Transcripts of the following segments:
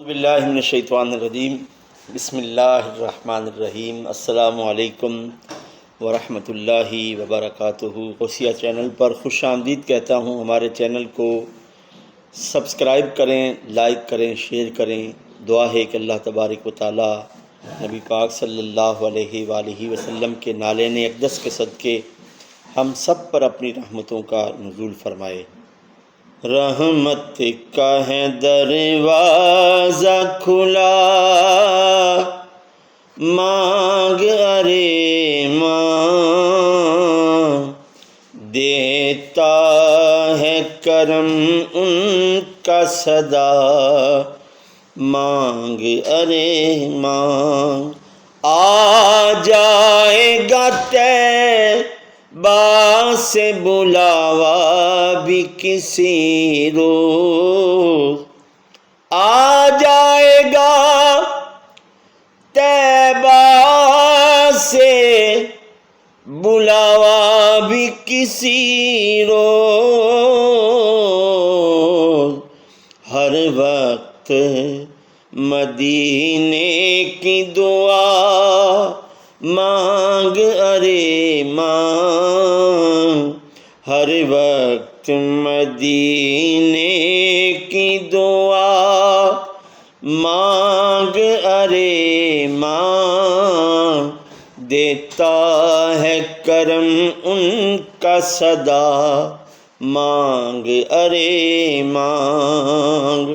باللہ من الشیطان الرجیم بسم اللہ الرحمن الرحیم۔ السلام علیکم ورحمۃ اللہ وبرکاتہ۔ غوثیہ چینل پر خوش آمدید کہتا ہوں۔ ہمارے چینل کو سبسکرائب کریں، لائک کریں، شیئر کریں۔ دعا ہے کہ اللہ تبارک و تعالی نبی پاک صلی اللہ علیہ وآلہ وسلم کے نالین اقدس کے صدقے ہم سب پر اپنی رحمتوں کا نزول فرمائے۔ رحمت کا ہے دروازہ کھلا، مانگ ارے ماں، دیتا ہے کرم ان کا صدا، مانگ ارے ماں۔ آ جائے گا طیبہ سے بلاوا بھی کسی روز، آ جائے گا طیبہ سے بلاوا بھی کسی روز، ہر وقت مدینے کی دعا مانگ ارے ماں، ہر وقت مدینے کی دعا مانگ ارے ماں، دیتا ہے کرم ان کا صدا، مانگ ارے مانگ۔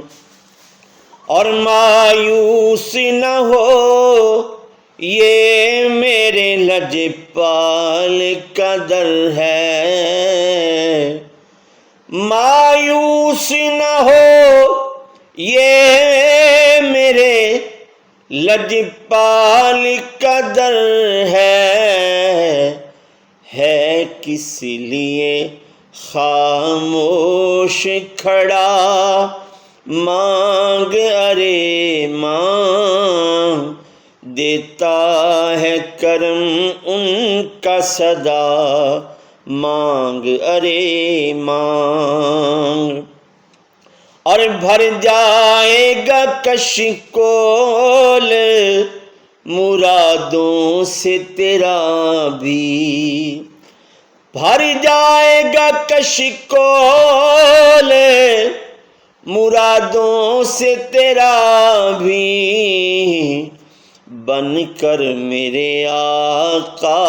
اور مایوس نہ ہو یہ میرے لجپال کا در ہے، مایوس نہ ہو یہ میرے لجپال کا در ہے کس لیے خاموش کھڑا، مانگ ارے ماں، دیتا ہے کرم ان کا صدا، مانگ ارے مانگ۔ اور بھر جائے گا کشکول مرادوں سے تیرا بھی، بھر جائے گا کشکول مرادوں سے تیرا بھی، بن کر میرے آقا